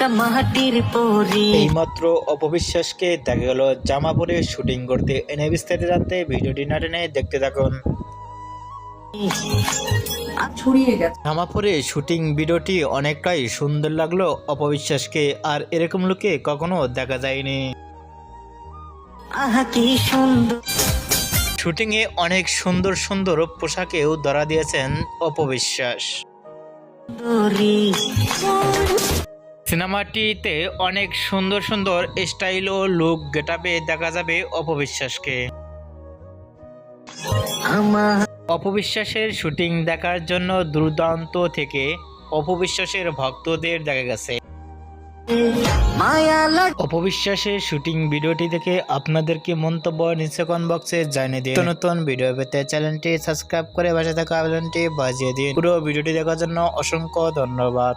একটা মাটির পরি। এইমাত্র অপবিশ্বাসকে দেখা গেল জামা পরে শুটিং করতে। এনে বিস্তারিত জানতে ভিডিওটি না টেনে দেখতে থাকুন। ছড়িয়ে গেছে। জামা পরে শুটিং ভিডিওটি অনেকটাই সুন্দর লাগলো অপবিশ্বাসকে, আর এরকম লুকে কখনো দেখা যায়নি। আহা কি সুন্দর। শুটিং এ অনেক সুন্দর সুন্দর পোশাকেও ধরা দিয়েছেন অপবিশ্বাস। সিনেমাটিতে অনেক সুন্দর সুন্দর স্টাইল ও লুক গেটআপে দেখা যাবে অপবিশ্বাসকে। অপবিশ্বাসের শুটিং দেখার জন্য দূরদূরান্ত থেকে অপবিশ্বাসের ভক্তদের দেখা গেছে। অপবিশ্বাসের শুটিং ভিডিওটি দেখে আপনাদের কি মন্তব্য নিচে কমেন্ট বক্সে জানিয়ে দিন। নতুন ভিডিও পেতে চ্যানেলটি সাবস্ক্রাইব করে পাশে থাকা বেলটি বাজিয়ে দিন। পুরো ভিডিওটি দেখার জন্য অসংখ্য ধন্যবাদ।